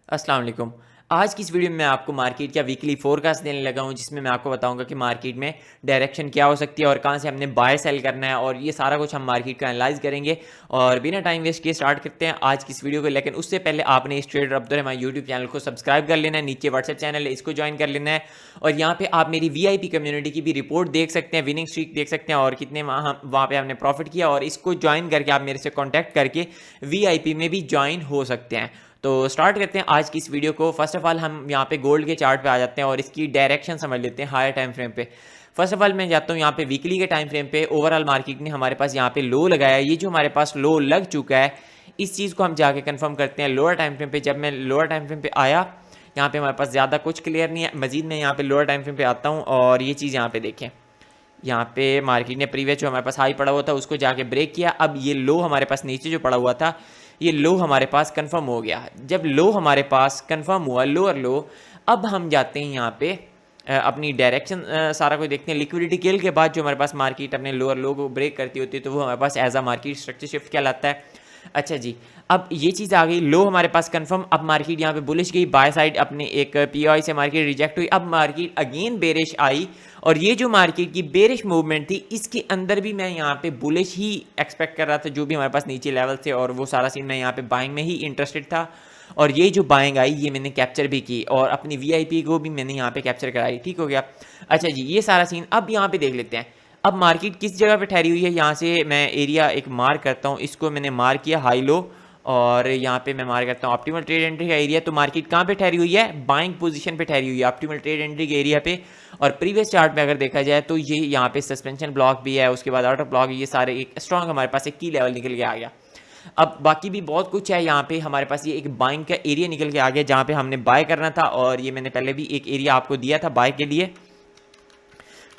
अस्सलाम वालेकुम। आज की इस वीडियो में मैं आपको मार्केट का वीकली फोरकास्ट देने लगा हूं, जिसमें मैं आपको बताऊंगा कि मार्केट में डायरेक्शन क्या हो सकती है और कहां से हमने बाय सेल करना है, और ये सारा कुछ हम मार्केट का एनालाइज करेंगे। और बिना टाइम वेस्ट किए स्टार्ट करते हैं आज की इस वीडियो को। लेकिन उससे पहले आपने इस ट्रेडर अब्दुल यूट्यूब चैनल को सब्सक्राइब कर लेना है, नीचे व्हाट्सएप चैनल है इसको ज्वाइन कर लेना है, और यहाँ पे आप मेरी वीआईपी कम्युनिटी की भी रिपोर्ट देख सकते हैं, विनिंग स्ट्रीक देख सकते हैं और कितने वहाँ पे हमने प्रॉफिट किया, और इसको ज्वाइन करके आप मेरे से कॉन्टैक्ट करके वीआईपी में भी ज्वाइन हो सकते हैं। तो स्टार्ट करते हैं आज की इस वीडियो को। फर्स्ट ऑफ ऑल हम यहाँ पे गोल्ड के चार्ट पे आ जाते हैं और इसकी डायरेक्शन समझ लेते हैं हायर टाइम फ्रेम पे। फर्स्ट ऑफ ऑल मैं जाता हूँ यहाँ पे वीकली के टाइम फ्रेम पे। ओवरऑल मार्केट ने हमारे पास यहाँ पे लो लगाया है, ये जो हमारे पास लो लग चुका है इस चीज़ को हम जाके कंफर्म करते हैं लोअर टाइम फ्रेम पे। जब मैं लोअर टाइम फ्रेम पे आया, यहाँ पे हमारे पास ज़्यादा कुछ क्लियर नहीं है। मजीद मैं यहाँ पे लोअर टाइम फ्रेम पे आता हूँ और ये चीज़ यहाँ पे देखें, यहाँ पे मार्केट ने प्रीवियस जो हमारे पास हाई पड़ा हुआ था उसको जाके ब्रेक किया। अब ये लो हमारे पास नीचे जो पड़ा हुआ था, ये लो हमारे पास कंफर्म हो गया। जब लो हमारे पास कंफर्म हुआ, लोअर लो, अब हम जाते हैं यहाँ पे अपनी डायरेक्शन सारा कुछ देखते हैं। लिक्विडिटी किल के बाद जो हमारे पास मार्केट अपने लोअर लो को ब्रेक करती होती है तो वो हमारे पास as a market structure shift कहलाता है। अच्छा जी, अब ये चीज़ आ गई, लो हमारे पास कंफर्म। अब मार्केट यहाँ पे बुलिश गई, बाय साइड अपने एक पीओआई से मार्केट रिजेक्ट हुई। अब मार्केट अगेन बेरिश आई, और ये जो मार्केट की बेरिश मूवमेंट थी इसके अंदर भी मैं यहाँ पे बुलिश ही एक्सपेक्ट कर रहा था, जो भी हमारे पास नीचे लेवल थे, और वो सारा सीन मैं यहाँ पे बाइंग में ही इंटरेस्टेड था। और ये जो बाइंग आई ये मैंने कैप्चर भी की, और अपनी वीआईपी को भी मैंने यहाँ पे कैप्चर कराई। ठीक हो गया। अच्छा जी, ये सारा सीन अब यहाँ पे देख लेते हैं। अब मार्केट किस जगह पे ठहरी हुई है, यहाँ से मैं एरिया एक मार्क करता हूँ, इसको मैंने मार्क किया हाई लो, और यहाँ पे मैं मार्क करता हूँ ऑप्टिमल ट्रेड एंट्री का एरिया। तो मार्केट कहाँ पे ठहरी हुई है, बाइंग पोजीशन पे ठहरी हुई है ऑप्टिमल ट्रेड एंट्री के एरिया पे। और प्रीवियस चार्ट में अगर देखा जाए तो ये यहाँ पे सस्पेंशन ब्लॉक भी है, उसके बाद आउटर ब्लॉक, ये सारे एक स्ट्रॉन्ग हमारे पास एक की लेवल निकल के आ गया। अब बाकी भी बहुत कुछ है, यहाँ पे हमारे पास ये एक बाइंग का एरिया निकल के आ गया जहाँ पे हमने बाय करना था, और ये मैंने पहले भी एक एरिया आपको दिया था बाय के लिए,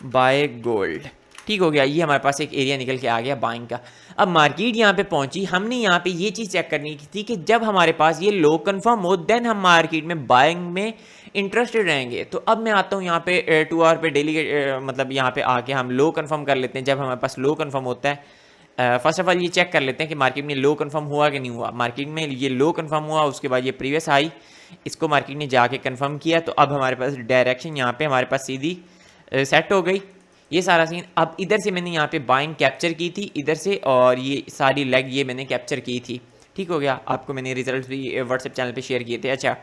बाय गोल्ड। ठीक हो गया, ये हमारे पास एक एरिया निकल के आ गया बाइंग का। अब मार्केट यहाँ पे पहुंची, हमने यहाँ पे ये चीज़ चेक करनी थी कि जब हमारे पास ये लो कंफर्म हो देन हम मार्केट में बाइंग में इंटरेस्टेड रहेंगे। तो अब मैं आता हूँ यहाँ पे 2 आवर पे डेली मतलब यहाँ पे आके हम लो कंफर्म कर लेते हैं। जब हमारे पास लो कंफर्म होता है, फर्स्ट ऑफ ऑल ये चेक कर लेते हैं कि मार्केट में लो कंफर्म हुआ कि नहीं हुआ। मार्केट में ये लो कंफर्म हुआ, उसके बाद ये प्रीवियस हाई, इसको मार्केट ने जाके कंफर्म किया, तो अब हमारे पास डायरेक्शन यहाँ पे हमारे पास सीधी सेट हो गई। ये सारा सीन, अब इधर से मैंने यहाँ पे बाइंग कैप्चर की थी इधर से, और ये सारी लेग ये मैंने कैप्चर की थी। ठीक हो गया, आपको मैंने रिजल्ट भी व्हाट्सएप चैनल पे शेयर किए थे। अच्छा,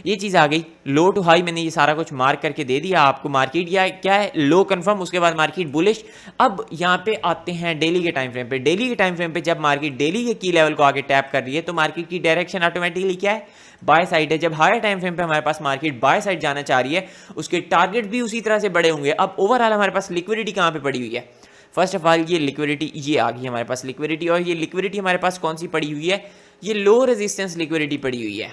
ये चीज़ आ गई, लो टू हाई मैंने ये सारा कुछ मार्क करके दे दिया आपको। मार्केट या क्या है, लो कंफर्म, उसके बाद मार्केट बुलिश। अब यहाँ पे आते हैं डेली के टाइम फ्रेम पे। डेली के टाइम फ्रेम पे जब मार्केट डेली के की लेवल को आगे टैप कर रही है तो मार्केट की डायरेक्शन ऑटोमेटिकली क्या है, बाय साइड है। जब हायर टाइम फ्रेम पे हमारे पास मार्केट बाय साइड जाना चाह रही है, उसके टारगेट भी उसी तरह से बड़े होंगे। अब ओवरऑल हमारे पास लिक्विडिटी कहाँ पे पड़ी हुई है, फर्स्ट ऑफ ऑल ये लिक्विडिटी ये आ गई हमारे पास लिक्विडिटी, और ये लिक्विडिटी हमारे पास कौन सी पड़ी हुई है, ये लो रेजिस्टेंस लिक्विडिटी पड़ी हुई है।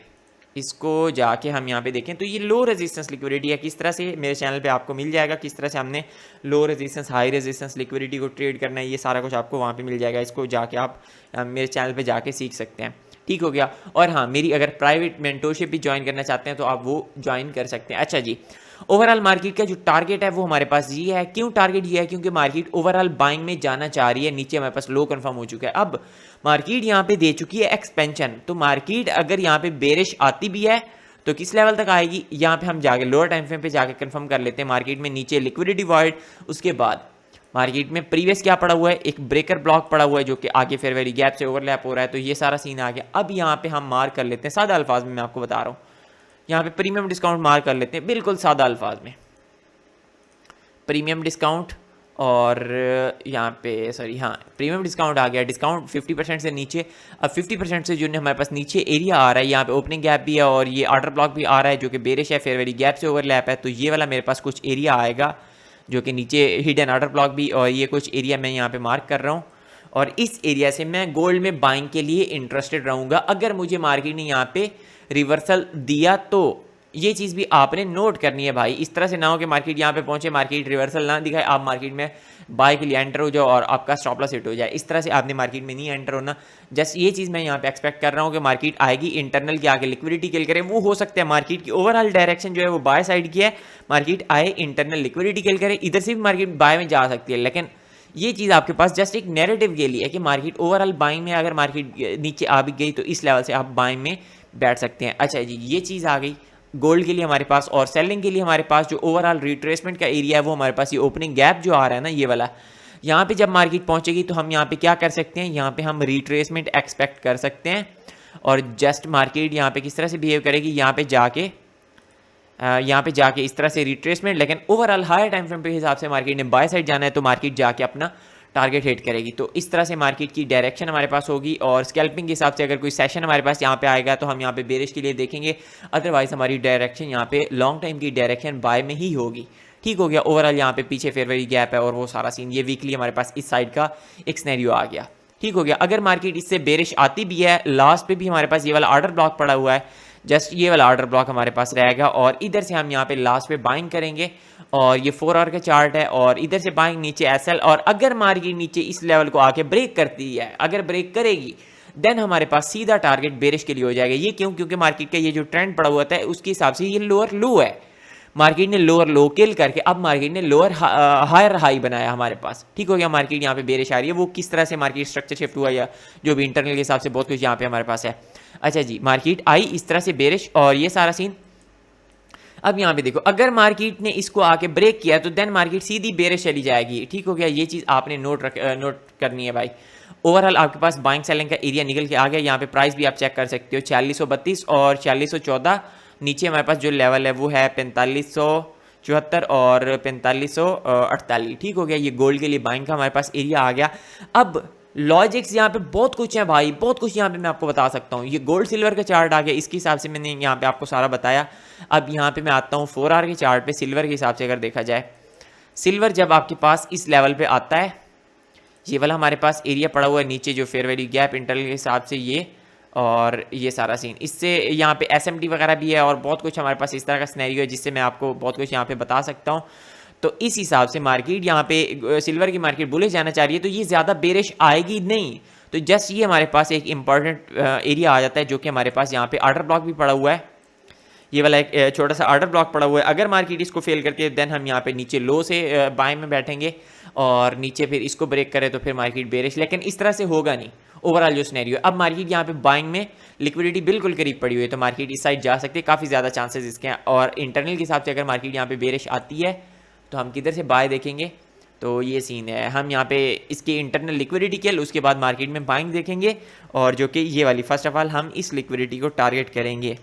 इसको जाके हम यहाँ पे देखें तो ये लो रेजिस्टेंस लिक्विडिटी है। किस तरह से, मेरे चैनल पे आपको मिल जाएगा किस तरह से हमने low resistance high resistance liquidity को ट्रेड करना है, ये सारा कुछ आपको वहाँ पे मिल जाएगा। इसको जाके आप मेरे चैनल पे जाके सीख सकते हैं। ठीक हो गया। और हाँ, मेरी अगर प्राइवेट मेंटोरशिप भी ज्वाइन करना चाहते हैं तो आप वो ज्वाइन कर सकते हैं। अच्छा जी, ओवरऑल मार्केट का जो टारगेट है वो हमारे पास ये है। क्यों टारगेट ये है, क्योंकि मार्केट ओवरऑल बाइंग में जाना चाह रही है। नीचे हमारे पास लो कंफर्म हो चुका है, अब मार्केट यहाँ पे दे चुकी है एक्सपेंशन। तो मार्केट अगर यहाँ पे बेरिश आती भी है तो किस लेवल तक आएगी, यहाँ पे हम जाके लोअर टाइम फ्रेम पे जाके कंफर्म कर लेते हैं। मार्केट में नीचे लिक्विडिटी वॉइड, उसके बाद मार्केट में प्रीवियस क्या पड़ा हुआ है, एक ब्रेकर ब्लॉक पड़ा हुआ है जो कि आगे फेयर वैल्यू गैप से ओवरलैप हो रहा है। तो ये सारा सीन आ गया। अब यहाँ पे हम मार्क कर लेते हैं, सादा अल्फाज में मैं आपको बता रहा हूँ, यहाँ पे प्रीमियम डिस्काउंट मार्क कर लेते हैं, बिल्कुल सादा अल्फाज में प्रीमियम डिस्काउंट। और यहाँ पे सॉरी, हाँ, प्रीमियम डिस्काउंट आ गया। डिस्काउंट 50% से नीचे। अब 50% से जो हमारे पास नीचे एरिया आ रहा है, यहाँ पे ओपनिंग गैप भी है और ये ऑर्डर ब्लॉक भी आ रहा है जो कि बेरिश है, फेयर वैल्यू गैप से ओवरलैप है। तो ये वाला मेरे पास कुछ एरिया आएगा जो कि नीचे हिडन ऑर्डर ब्लॉक भी, और ये कुछ एरिया मैं यहाँ पे मार्क कर रहा हूँ। और इस एरिया से मैं गोल्ड में बाइंग के लिए इंटरेस्टेड रहूँगा। अगर मुझे मार्केट ने यहाँ पे रिवर्सल दिया तो ये चीज़ भी आपने नोट करनी है भाई। इस तरह से ना हो कि मार्केट यहाँ पे पहुंचे, मार्केट रिवर्सल ना दिखाए, आप मार्केट में बाय के लिए एंटर हो जाओ और आपका स्टॉप लॉस हिट हो जाए। इस तरह से आपने मार्केट में नहीं एंटर होना। जस्ट ये चीज़ मैं यहाँ पे एक्सपेक्ट कर रहा हूँ कि मार्केट आएगी, इंटरनल के आगे लिक्विडिटी किल करे। वो हो सकता है मार्केट की ओवरऑल डायरेक्शन जो है वो बाय साइड की है, मार्केट आए इंटरनल लिक्विडिटी किल करे, इधर से भी मार्केट बाय में जा सकती है। लेकिन ये चीज़ आपके पास जस्ट एक नैरेटिव के लिए है कि मार्केट ओवरऑल बाइंग में, अगर मार्केट नीचे आ भी गई तो इस लेवल से आप बाइंग में बैठ सकते हैं। अच्छा जी, ये चीज़ आ गई गोल्ड के लिए हमारे पास। और सेलिंग के लिए हमारे पास जो ओवरऑल रिट्रेसमेंट का एरिया है वो हमारे पास ये ओपनिंग गैप जो आ रहा है ना ये वाला, यहाँ पे जब मार्केट पहुंचेगी तो हम यहाँ पे क्या कर सकते हैं, यहाँ पे हम रिट्रेसमेंट एक्सपेक्ट कर सकते हैं। और जस्ट मार्केट यहाँ पे किस तरह से बिहेव करेगी, यहाँ पे जाके इस तरह से रिट्रेसमेंट, लेकिन ओवरऑल हायर टाइम फ्रेम के हिसाब से मार्केट ने बाय साइड जाना है तो मार्केट जाके अपना टारगेट हिट करेगी। तो इस तरह से मार्केट की डायरेक्शन हमारे पास होगी। और स्कैल्पिंग के हिसाब से अगर कोई सेशन हमारे पास यहाँ पे आएगा तो हम यहाँ पे बेरिश के लिए देखेंगे, अदरवाइज हमारी डायरेक्शन यहाँ पे लॉन्ग टाइम की डायरेक्शन बाय में ही होगी। ठीक हो गया। ओवरऑल यहाँ पे पीछे फेयर वैल्यू गैप है और वो सारा सीन, ये वीकली हमारे पास इस साइड का एक सिनेरियो आ गया। ठीक हो गया। अगर मार्केट इससे बेरिश आती भी है, लास्ट पे भी हमारे पास ये वाला ऑर्डर ब्लॉक पड़ा हुआ है, जस्ट ये वाला ऑर्डर ब्लॉक हमारे पास रहेगा और इधर से हम यहाँ पे लास्ट पे बाइंग करेंगे। और ये 4 आवर का चार्ट है और इधर से बाइंग नीचे एसएल। और अगर मार्केट नीचे इस लेवल को आके ब्रेक करती है, अगर ब्रेक करेगी देन हमारे पास सीधा टारगेट बेरिश के लिए हो जाएगा। ये क्यों? क्योंकि मार्केट का ये जो ट्रेंड पड़ा हुआ था उसके हिसाब से ये लोअर लो है, मार्केट ने लोअर लो किल करके अब मार्केट ने लोअर हायर हाई बनाया हमारे पास। ठीक हो गया। मार्केट यहाँ पे बेरिश आ रही है, वो किस तरह से मार्केट स्ट्रक्चर शिफ्ट हुआ या जो भी इंटरनल के हिसाब से बहुत कुछ यहाँ पे हमारे पास है। अच्छा जी, मार्केट आई इस तरह से बेरिश और ये सारा सीन। अब यहाँ पे देखो, अगर मार्केट ने इसको आके ब्रेक किया तो देन मार्केट सीधी बेरिश चली जाएगी। ठीक हो गया। ये चीज़ आपने नोट करनी है भाई। ओवरऑल आपके पास बाइंग सेलिंग का एरिया निकल के आ गया। यहाँ पे प्राइस भी आप चेक कर सकते हो 4632 और 4614। नीचे हमारे पास जो लेवल है वो है 4574 और 4548। ठीक हो गया। ये गोल्ड के लिए बाइंग का हमारे पास एरिया आ गया। अब लॉजिक्स यहाँ पे बहुत कुछ है भाई, बहुत कुछ यहाँ पे मैं आपको बता सकता हूँ। ये गोल्ड सिल्वर का चार्ट आ गया, इसके हिसाब से मैंने यहाँ पे आपको सारा बताया। अब यहाँ पे मैं आता हूँ 4 आवर के चार्ट पे। सिल्वर के हिसाब से अगर देखा जाए, सिल्वर जब आपके पास इस लेवल पे आता है, ये वाला हमारे पास एरिया पड़ा हुआ है नीचे जो फेयर वैल्यू गैप इंटरनल के हिसाब से ये, और ये सारा सीन, इससे यहाँ पे एसएमटी वगैरह भी है और बहुत कुछ हमारे पास इस तरह का सिनेरियो है जिससे मैं आपको बहुत कुछ यहाँ पे बता सकता हूँ। तो इस हिसाब से मार्केट यहाँ पे सिल्वर की मार्केट बुलिश जाना चाह रही है तो ये ज़्यादा बेरिश आएगी नहीं। तो जस्ट ये हमारे पास एक इंपॉर्टेंट एरिया आ जाता है जो कि हमारे पास यहाँ पे ऑर्डर ब्लॉक भी पड़ा हुआ है। ये वाला एक छोटा सा ऑर्डर ब्लॉक पड़ा हुआ है। अगर मार्केट इसको फेल करके देन हम यहाँ पे नीचे लो से बाय में बैठेंगे और नीचे फिर इसको ब्रेक करें तो फिर मार्केट बेरिश, लेकिन इस तरह से होगा नहीं ओवरऑल जो सिनेरियो। अब मार्केट यहाँ पे बाइंग में लिक्विडिटी बिल्कुल करीब पड़ी हुई है तो मार्केट इस साइड जा सकती है, काफ़ी ज़्यादा चांसेस इसके हैं। और इंटरनल के हिसाब से अगर मार्केट यहाँ पे बेरिश आती है तो हम किधर से बाय देखेंगे, तो ये सीन है। हम यहाँ पे इसकी इंटरनल लिक्विडिटी के लिए उसके बाद मार्केट में बाइंग देखेंगे और जो कि ये वाली, फर्स्ट ऑफ ऑल हम इस लिक्विडिटी को टारगेट करेंगे।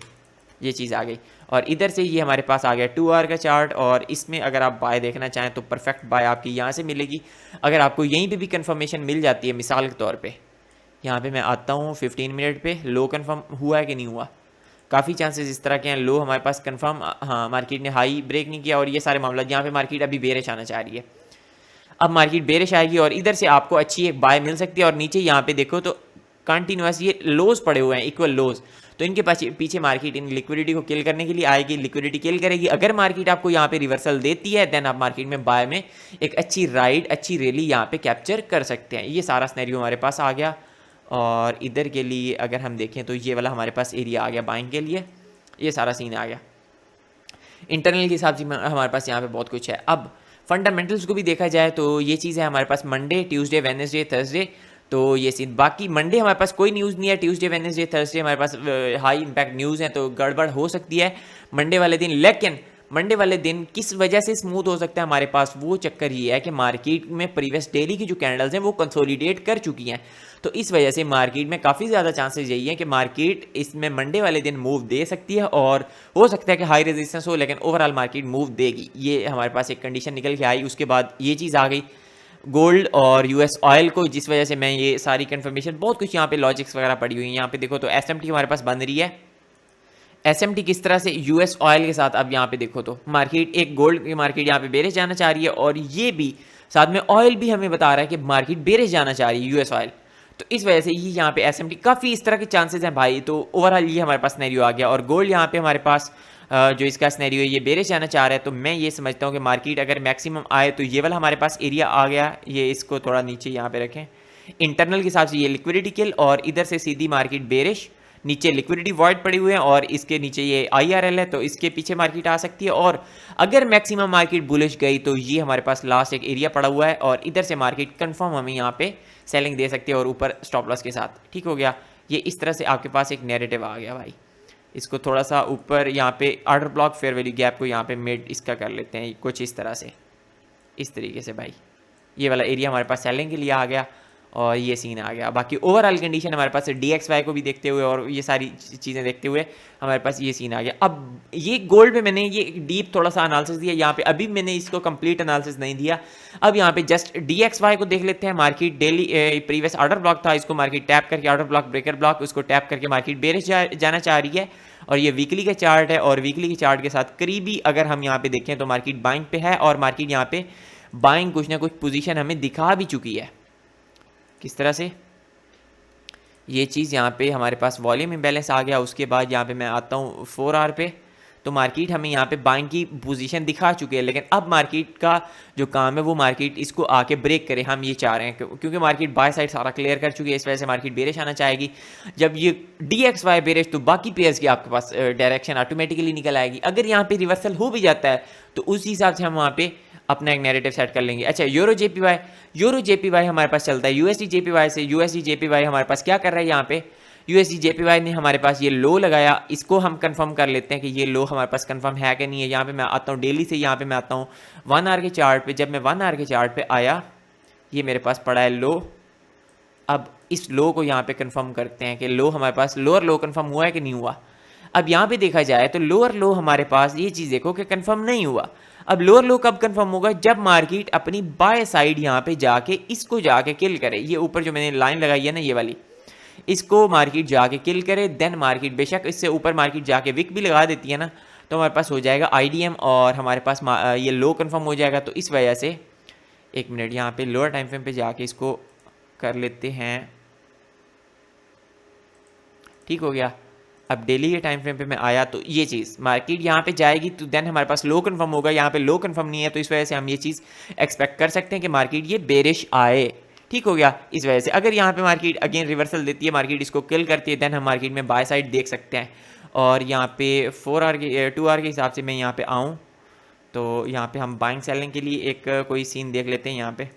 ये चीज़ आ गई। और इधर से ये हमारे पास आ गया 2 आवर का चार्ट और इसमें अगर आप बाय देखना चाहें तो परफेक्ट बाय आपकी यहाँ से मिलेगी। अगर आपको यहीं पे भी कंफर्मेशन मिल जाती है, मिसाल के तौर पे यहाँ पे मैं आता हूँ 15 मिनट पे, लो कंफर्म हुआ है कि नहीं हुआ, काफ़ी चांसेस इस तरह के हैं। लो हमारे पास कंफर्म, हाँ मार्केट ने हाई ब्रेक नहीं किया और ये सारे मामला यहाँ पे मार्केट अभी बेरिश आना चाह रही है। अब मार्केट बेरिश आएगी और इधर से आपको अच्छी एक बाय मिल सकती है। और नीचे यहाँ पे देखो तो कंटिन्यूस ये लोज पड़े हुए हैं, इक्वल लोज, तो इनके पीछे मार्केट इन लिक्विडिटी को किल करने के लिए आएगी, लिक्विडिटी किल करेगी। अगर मार्केट आपको यहाँ पे रिवर्सल देती है देन आप मार्केट में बाय में एक अच्छी राइड, अच्छी रैली यहाँ पे कैप्चर कर सकते हैं। ये सारा सिनेरियो हमारे पास आ गया। और इधर के लिए अगर हम देखें तो ये वाला हमारे पास एरिया आ गया बाइंग के लिए, ये सारा सीन आ गया। इंटरनल के हिसाब से हमारे पास यहाँ पे बहुत कुछ है। अब फंडामेंटल्स को भी देखा जाए तो ये चीज़ है हमारे पास मंडे, ट्यूसडे, वेडनेसडे, थर्सडे, तो ये सीन। बाकी मंडे हमारे पास कोई न्यूज़ नहीं है, ट्यूसडे, वेडनेसडे, थर्सडे हमारे पास हाई इंपैक्ट न्यूज़ है तो गड़बड़ हो सकती है मंडे वाले दिन। लेकिन मंडे वाले दिन किस वजह से स्मूथ हो सकता है हमारे पास, वो चक्कर ये है कि मार्केट में प्रीवियस डेली की जो कैंडल्स हैं वो कंसोलिडेट कर चुकी हैं। तो इस वजह से मार्केट में काफ़ी ज़्यादा चांसेस यही है कि मार्केट इसमें मंडे वाले दिन मूव दे सकती है और हो सकता है कि हाई रेजिस्टेंस हो, लेकिन ओवरऑल मार्केट मूव देगी। ये हमारे पास एक कंडीशन निकल के आई। उसके बाद ये चीज़ आ गई गोल्ड और यूएस ऑयल को, जिस वजह से मैं ये सारी कंफर्मेशन, बहुत कुछ यहाँ पे लॉजिक्स वगैरह पड़ी हुई है। यहाँ पे देखो तो एसएमटी हमारे पास बन रही है, एसएमटी किस तरह से यूएस ऑयल के साथ। अब यहाँ पे देखो तो मार्केट, एक गोल्ड की मार्केट यहाँ पे बेरिश जाना चाह रही है और ये भी साथ में ऑयल भी हमें बता रहा है कि मार्केट बेरिश जाना चाह रही है, यूएस ऑयल। तो इस वजह से ये यहाँ पे एसएमटी, काफ़ी इस तरह के चांसेस हैं भाई। तो ओवरऑल ये हमारे पास सिनेरियो आ गया। और गोल्ड यहाँ पे हमारे पास जो इसका सिनेरियो ये बेरिश जाना चाह रहा है, तो मैं ये समझता हूँ कि मार्केट अगर मैक्सिमम आए तो ये वाला हमारे पास एरिया आ गया। ये इसको थोड़ा नीचे यहाँ पे रखें, इंटरनल के हिसाब से ये लिक्विडिटी किल और इधर से सीधी मार्केट बेरिश, नीचे लिक्विडिटी वॉइड पड़ी हुई है और इसके नीचे ये आईआरएल है तो इसके पीछे मार्केट आ सकती है। और अगर मैक्सिमम मार्केट बुलिश गई तो ये हमारे पास लास्ट एक एरिया पड़ा हुआ है और इधर से मार्केट कंफर्म हमें यहाँ पे सेलिंग दे सकती है और ऊपर स्टॉप लॉस के साथ। ठीक हो गया। ये इस तरह से आपके पास एक नैरेटिव आ गया भाई। इसको थोड़ा सा ऊपर यहाँ पे order block fair value gap को यहाँ पे मिड इसका कर लेते हैं कुछ इस तरह से, इस तरीके से भाई। ये वाला एरिया हमारे पास सेलिंग के लिए आ गया और ये सीन आ गया। बाकी ओवरऑल कंडीशन हमारे पास DXY को भी देखते हुए और ये सारी चीज़ें देखते हुए हमारे पास ये सीन आ गया। अब ये गोल्ड पे मैंने ये डीप थोड़ा सा एनालिसिस दिया, यहाँ पे अभी मैंने इसको कंप्लीट एनालिसिस नहीं दिया। अब यहाँ पे जस्ट DXY को देख लेते हैं। Market daily previous order block था, इसको मार्केट टैप करके ऑर्डर ब्लॉक ब्रेकर ब्लॉक उसको टैप करके मार्केट बेरिश जाना चाह रही है। और ये वीकली का चार्ट है और वीकली के चार्ट के साथ करीबी अगर हम यहाँ पे देखें तो मार्केट बाइंग पे है और मार्केट यहाँ पे बाइंग कुछ ना कुछ पोजीशन हमें दिखा भी चुकी है। किस तरह से ये चीज़ यहाँ पे हमारे पास वॉल्यूम इम्बैलेंस आ गया। उसके बाद यहाँ पे मैं आता हूँ 4 आवर पे, तो मार्केट हमें यहाँ पे बाइंग की पोजीशन दिखा चुकी है। लेकिन अब मार्केट का जो काम है वो मार्केट इसको आके ब्रेक करे, हम ये चाह रहे हैं क्योंकि मार्केट बाय साइड सारा क्लियर कर चुकी है। इस वजह से मार्केट बेरिश आना चाहेगी। जब ये DXY बेरिश तो बाकी पेयर्स की आपके पास डायरेक्शन ऑटोमेटिकली निकल आएगी। अगर यहाँ पे रिवर्सल हो भी जाता है तो उस हिसाब से हम वहाँ पे अपना एक नैरेटिव सेट कर लेंगे। अच्छा, यूरो JPY हमारे पास चलता है USD JPY से। USD JPY हमारे पास क्या कर रहा है, यहाँ पे USD JPY ने हमारे पास ये लो लगाया, इसको हम कंफर्म कर लेते हैं कि ये लो हमारे पास कंफर्म है कि नहीं है। यहाँ पे मैं आता हूँ डेली से, यहाँ पे मैं आता हूँ 1 आवर के चार्ट पे। जब मैं 1 आवर के चार्ट पे आया, ये मेरे पास पड़ा है लो। अब इस लो को यहाँ पे कंफर्म करते हैं कि लो हमारे पास लोअर लो कंफर्म हुआ है कि नहीं हुआ। अब यहाँ पे देखा जाए तो लोअर लो हमारे पास ये चीज़ देखो कि कंफर्म नहीं हुआ। अब लोअर लो कब कंफर्म होगा, जब मार्केट अपनी बाय साइड यहाँ पे जाके इसको जाके किल करे। ये ऊपर जो मैंने लाइन लगाई है ना ये वाली, इसको मार्केट जाके किल करे। देन मार्केट बेशक इससे ऊपर मार्केट जाके विक भी लगा देती है ना, तो हमारे पास हो जाएगा IDM और हमारे पास ये लो कंफर्म हो जाएगा। तो इस वजह से एक मिनट यहाँ पे लोअर टाइम फ्रेम पे जाके इसको कर लेते हैं, ठीक हो गया। अब डेली के टाइम फ्रेम पे मैं आया तो ये चीज़ मार्केट यहाँ पे जाएगी तो देन हमारे पास लो कंफर्म होगा। यहाँ पे लो कंफर्म नहीं है तो इस वजह से हम ये चीज़ एक्सपेक्ट कर सकते हैं कि मार्केट ये बेरिश आए, ठीक हो गया। इस वजह से अगर यहाँ पे मार्केट अगेन रिवर्सल देती है, मार्केट इसको किल करती है, देन हम मार्केट में बाय साइड देख सकते हैं। और यहाँ पे 2 आवर के हिसाब से मैं यहाँ पे आऊँ तो यहाँ पे हम बाइंग सेलिंग के लिए एक कोई सीन देख लेते हैं। यहाँ पे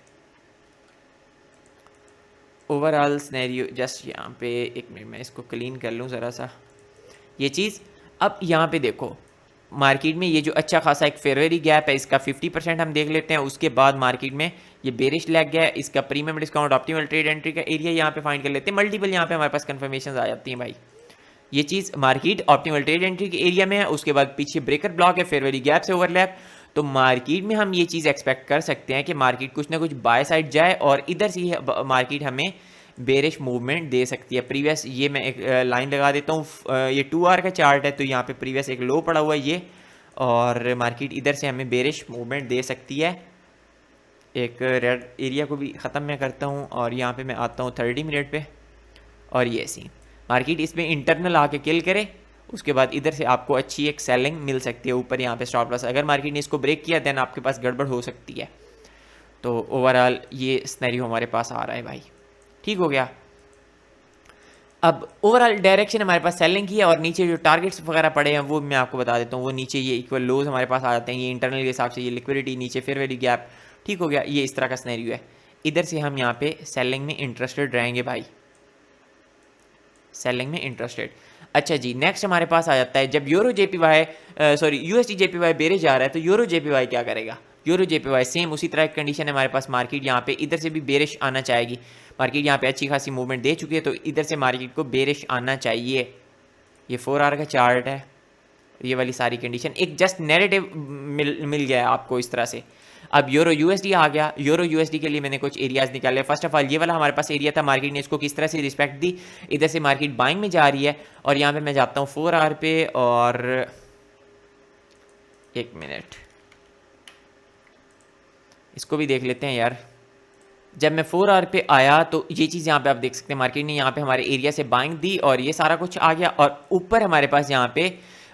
ओवरऑल सिनेरियो जस्ट यहाँ पे एक मिनट मैं इसको क्लीन कर लूँ ज़रा सा ये चीज़। अब यहाँ पे देखो मार्केट में ये जो अच्छा खासा एक फेयर वैल्यू गैप है, इसका 50% हम देख लेते हैं। उसके बाद मार्केट में ये बेरिश लग गया है, इसका premium discount optimal trade entry का एरिया यहाँ पे फाइंड कर लेते हैं। मल्टीपल यहाँ पे हमारे पास कन्फर्मेशन आ जाती हैं भाई। ये चीज़ मार्केट ऑप्टिमल ट्रेड एंट्री के एरिया में है, उसके बाद पीछे ब्रेकर ब्लॉक है फेयर वैल्यू गैप से ओवरलैप। तो मार्केट में हम ये चीज़ एक्सपेक्ट कर सकते हैं कि मार्केट कुछ ना कुछ बाय साइड जाए और इधर से मार्केट हमें बेरिश मूवमेंट दे सकती है। प्रीवियस ये मैं एक लाइन लगा देता हूँ, ये 2 आवर का चार्ट है तो यहाँ पे प्रीवियस एक लो पड़ा हुआ है ये, और मार्केट इधर से हमें बेरिश मूवमेंट दे सकती है। एक रेड एरिया को भी ख़त्म मैं करता हूँ और यहाँ पे मैं आता हूँ 30 मिनट पे, और ये सी मार्केट इसमें इंटरनल आके किल करे, उसके बाद इधर से आपको अच्छी एक सेलिंग मिल सकती है ऊपर यहाँ पे स्टॉप लॉस। अगर मार्केट ने इसको ब्रेक किया देन आपके पास गड़बड़ हो सकती है। तो ओवरऑल ये सिनेरियो हमारे पास आ रहा है भाई, ठीक हो गया। अब ओवरऑल डायरेक्शन हमारे पास सेलिंग की है और नीचे जो टारगेट्स वगैरह पड़े हैं वो मैं आपको बता देता हूँ। वो नीचे ये इक्वल लोज हमारे पास आ जाते हैं, ये इंटरनल के हिसाब से ये लिक्विडिटी नीचे फेयर वैल्यू गैप, ठीक हो गया। ये इस तरह का सिनेरियो है। इधर से हम यहाँ पे सेलिंग में इंटरेस्टेड रहेंगे भाई, सेलिंग में इंटरेस्टेड। अच्छा जी, नेक्स्ट हमारे पास आ जाता है जब USD JPY बेरे जा रहा है तो यूरो JPY क्या करेगा। यूरो JPY सेम उसी तरह की कंडीशन है हमारे पास। मार्केट यहाँ पे इधर से भी बेरिश आना चाहेगी। मार्केट यहाँ पे अच्छी खासी मूवमेंट दे चुकी है तो इधर से मार्केट को बेरिश आना चाहिए। ये 4 आवर का चार्ट है, ये वाली सारी कंडीशन एक जस्ट नैरेटिव मिल गया है आपको इस तरह से। अब यूरो USD आ गया। यूरो USD के लिए मैंने कुछ एरियाज निकाले। फर्स्ट ऑफ ऑल ये वाला हमारे पास एरिया था, मार्केट ने इसको किस तरह से रिस्पेक्ट दी। इधर से मार्केट बाइंग में जा रही है और यहाँ पे मैं जाता हूँ 4 आवर पे और एक मिनट इसको भी देख लेते हैं यार। जब मैं 4 आवर पे आया तो ये चीज़ यहाँ पे आप देख सकते हैं, मार्केट ने यहाँ पे हमारे एरिया से बाइंग दी और ये सारा कुछ आ गया। और ऊपर हमारे पास यहाँ पे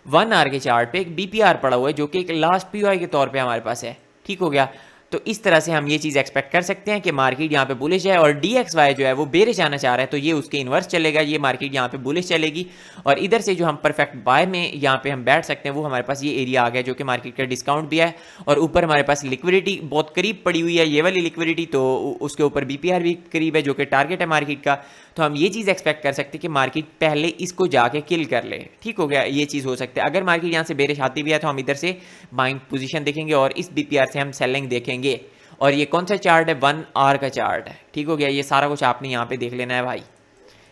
1 आवर के चार्ट पे एक BPR पड़ा हुआ है जो कि एक लास्ट POI के तौर पे हमारे पास है, ठीक हो गया। तो इस तरह से हम ये चीज़ एक्सपेक्ट कर सकते हैं कि मार्केट यहाँ पे बुलिश है और DXY जो है वो बेरिश आना चाह रहा है तो ये उसके इन्वर्स चलेगा, ये मार्केट यहाँ पे बुलिश चलेगी। और इधर से जो हम परफेक्ट बाय में यहाँ पे हम बैठ सकते हैं वो हमारे पास ये एरिया आ गया जो कि मार्केट का डिस्काउंट भी है। और ऊपर हमारे पास लिक्विडिटी बहुत करीब पड़ी हुई है, ये वाली लिक्विडिटी, तो उसके ऊपर BPR भी करीब है जो कि टारगेट है मार्केट का। तो हम ये चीज़ एक्सपेक्ट कर सकते हैं कि मार्केट पहले इसको जाके किल कर ले। ठीक हो गया, ये चीज़ हो सकता है। अगर मार्केट यहाँ से बेरिश आती भी है तो हम इधर से बाइंग पोजीशन देखेंगे और इस BPR से हम सेलिंग देखेंगे। और ये कौन सा चार्ट है, 1 आवर का चार्ट है। ठीक हो गया, ये सारा कुछ आपने यहाँ पे देख लेना है भाई,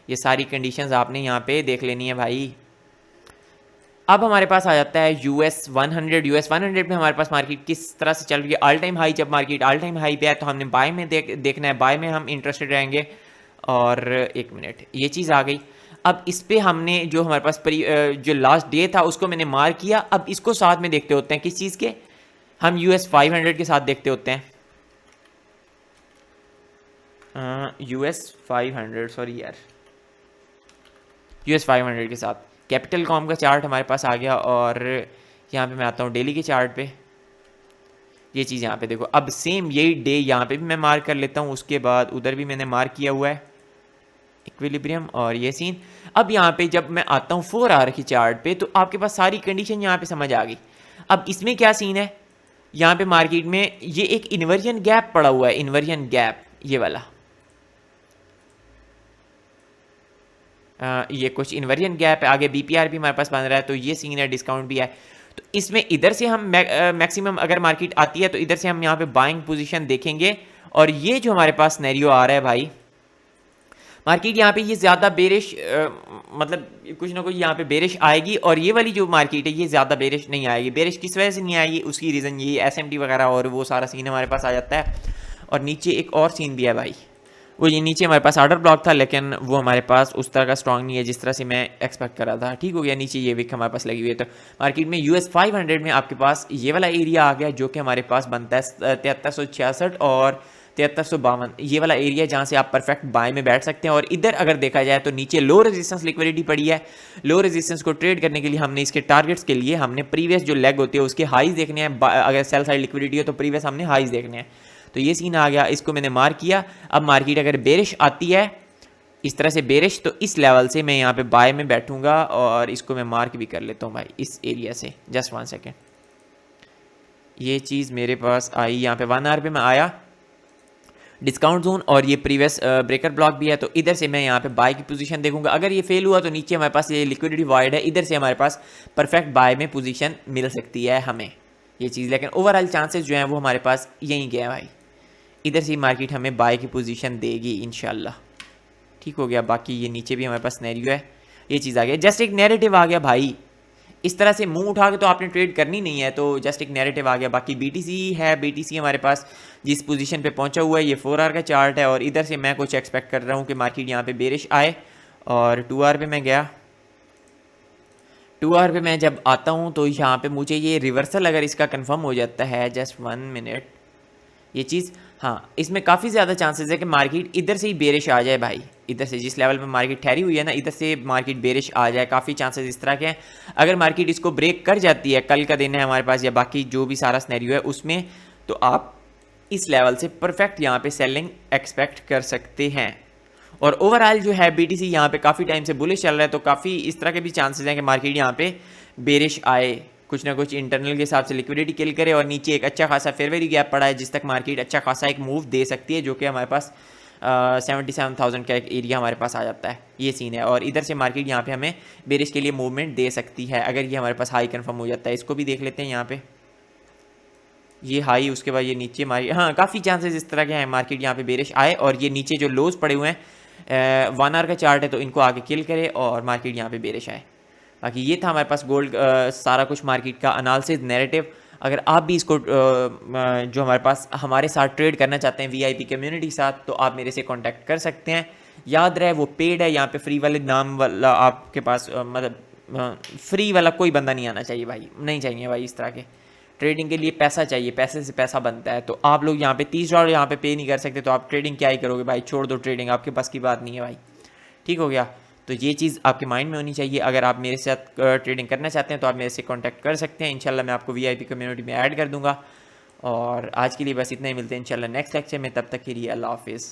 ये सारी कंडीशंस आपने यहाँ पे देख लेनी है भाई। अब हमारे पास आ जाता है US 100। US 100 में हमारे पास मार्केट किस तरह से चल रही है। ऑल टाइम हाई, जब मार्केट ऑल टाइम हाई पे है तो हमने बाय में देखना है, बाय में हम इंटरेस्टेड रहेंगे। और एक मिनट, ये चीज़ आ गई। अब इस पे हमने जो हमारे पास जो लास्ट डे था उसको मैंने मार्क किया। अब इसको साथ में देखते होते हैं, किस चीज़ के, हम US 500 के साथ देखते होते हैं। US 500, सॉरी यार, US 500 के साथ कैपिटल कॉम का चार्ट हमारे पास आ गया। और यहाँ पे मैं आता हूँ डेली के चार्ट पे, ये चीज़ यहाँ पे देखो। अब सेम यही डे यहाँ पे भी मैं मार्क कर लेता हूँ, उसके बाद उधर भी मैंने मार्क किया हुआ है इक्विलिब्रियम और ये सीन। अब यहाँ पे जब मैं आता हूँ 4 आवर की चार्ट पे तो आपके पास सारी कंडीशन यहाँ पे समझ आ गई। अब इसमें क्या सीन है, यहाँ पे मार्केट में ये एक इन्वर्जन गैप पड़ा हुआ है, इन्वर्जन गैप ये वाला, ये कुछ इन्वर्जन गैप है। आगे BPR भी हमारे पास बन रहा है, तो ये सीन है, डिस्काउंट भी है। तो इसमें इधर से हम मैक्सिमम अगर मार्केट आती है तो इधर से हम यहाँ पे बाइंग पोजीशन देखेंगे। और ये जो हमारे पास सिनेरियो आ रहा है भाई, मार्केट यहाँ पे ये ज़्यादा बेरिश, मतलब कुछ ना कुछ यहाँ पे बेरिश आएगी। और ये वाली जो मार्केट है ये ज़्यादा बेरिश नहीं आएगी। बेरिश किस वजह से नहीं आएगी, उसकी रीज़न ये SMT वगैरह और वो सारा सीन हमारे पास आ जाता है। और नीचे एक और सीन भी है भाई, वो ये नीचे हमारे पास ऑर्डर ब्लॉक था, लेकिन वो हमारे पास उस तरह का स्ट्रॉन्ग नहीं है जिस तरह से मैं एक्सपेक्ट कर रहा था। ठीक हो गया, नीचे ये विक हमारे पास लगी हुई है। तो मार्केट में US 500 में आपके पास ये वाला एरिया आ गया जो कि हमारे पास बनता है 7366 और 7352, ये वाला एरिया जहाँ से आप परफेक्ट बाय में बैठ सकते हैं। और इधर अगर देखा जाए तो नीचे लो रेजिस्टेंस लिक्विडिटी पड़ी है। लो रेजिस्टेंस को ट्रेड करने के लिए हमने इसके टारगेट्स के लिए हमने प्रीवियस जो लेग होती है उसके हाईज देखने हैं। अगर सेल साइड लिक्विडिटी हो तो प्रीवियस हमने हाईज देखने हैं। तो ये सीन आ गया, इसको मैंने मार्क किया। अब मार्केट अगर बेरिश आती है इस तरह से बेरिश, तो इस लेवल से मैं यहाँ पे बाय में बैठूंगा। और इसको मैं मार्क भी कर लेता हूँ भाई इस एरिया से। जस्ट 1 सेकेंड, ये चीज़ मेरे पास आई, यहाँ पे 1 आवर पे मैं आया डिस्काउंट जोन और ये प्रीवियस ब्रेकर ब्लॉक भी है। तो इधर से मैं यहाँ पे बाय की पोजीशन देखूंगा। अगर ये फेल हुआ तो नीचे हमारे पास ये लिक्विडिटी वाइड है, इधर से हमारे पास परफेक्ट बाय में पोजीशन मिल सकती है हमें ये चीज़। लेकिन ओवरऑल चांसेस जो हैं वो हमारे पास यहीं गए हैं भाई, इधर से मार्केट हमें बाय की पोजीशन देगी इंशाल्लाह। ठीक हो गया, बाकी ये नीचे भी हमारे पास सिनेरियो है, ये चीज़ आ गया। जस्ट एक नैरेटिव आ गया भाई, इस तरह से मुंह उठा के तो आपने ट्रेड करनी नहीं है, तो जस्ट एक नैरेटिव आ गया। बाकी BTC है, BTC हमारे पास जिस पोजीशन पे पहुंचा हुआ है ये 4 आवर का चार्ट है। और इधर से मैं कुछ एक्सपेक्ट कर रहा हूँ कि मार्केट यहाँ पे बेरिश आए। और 2 आवर पे मैं गया, 2 आवर पे मैं जब आता हूँ तो यहाँ पे मुझे ये रिवर्सल अगर इसका कंफर्म हो जाता है, जस्ट 1 मिनट, ये चीज़, हाँ इसमें काफ़ी ज़्यादा चांसेस है कि मार्केट इधर से ही बेरिश आ जाए भाई। इधर से जिस लेवल पे मार्केट ठहरी हुई है ना, इधर से मार्केट बेरिश आ जाए, काफ़ी चांसेस इस तरह के हैं। अगर मार्केट इसको ब्रेक कर जाती है, कल का दिन है हमारे पास या बाकी जो भी सारा सिनेरियो है उसमें, तो आप इस लेवल से परफेक्ट यहाँ पे सेलिंग एक्सपेक्ट कर सकते हैं। और ओवरऑल जो है BTC यहाँ पे काफ़ी टाइम से बुलिश चल रहा है, तो काफ़ी इस तरह के भी चांसेस हैं कि मार्केट यहाँ पे बेरिश आए, कुछ ना कुछ इंटरनल के हिसाब से लिक्विडिटी किल करे। और नीचे एक अच्छा खासा फेयर वैल्यू गैप पड़ा है जिस तक मार्केट अच्छा खासा एक मूव दे सकती है, जो कि हमारे पास 77,000 का एक एरिया हमारे पास आ जाता है, ये सीन है। और इधर से मार्केट यहाँ पे हमें बेरिश के लिए मूवमेंट दे सकती है अगर ये हमारे पास हाई कंफर्म हो जाता है। इसको भी देख लेते हैं, यहाँ पे ये हाई, उसके बाद ये नीचे मार्केट, हाँ काफ़ी चांसेस इस तरह के हैं मार्केट यहाँ पे बेरिश आए। और ये नीचे जो लोज पड़े हुए हैं 1 आवर का चार्ट है, तो इनको आगे किल करे और मार्केट यहाँ पे बेरिश आए। बाकी ये था हमारे पास गोल्ड सारा कुछ मार्केट का एनालिसिस नैरेटिव। अगर आप भी इसको जो हमारे पास हमारे साथ ट्रेड करना चाहते हैं VIP कम्युनिटी के साथ, तो आप मेरे से कांटेक्ट कर सकते हैं। याद रहे वो पेड है, यहाँ पे फ्री वाले नाम वाला आपके पास मतलब फ्री वाला कोई बंदा नहीं आना चाहिए भाई, नहीं चाहिए भाई। इस तरह के ट्रेडिंग के लिए पैसा चाहिए, पैसे से पैसा बनता है। तो आप लोग यहाँ पे $30 यहाँ पे नहीं कर सकते, तो आप ट्रेडिंग क्या ही करोगे भाई, छोड़ दो ट्रेडिंग, आपके पास की बात नहीं है भाई। ठीक हो गया, तो ये चीज़ आपके माइंड में होनी चाहिए। अगर आप मेरे साथ ट्रेडिंग करना चाहते हैं तो आप मेरे से कांटेक्ट कर सकते हैं, इंशाल्लाह मैं आपको VIP कम्युनिटी में ऐड कर दूंगा। और आज के लिए बस इतना ही, मिलते हैं इंशाल्लाह नेक्स्ट लेक्चर में, तब तक के लिए अल्लाह हाफिज़।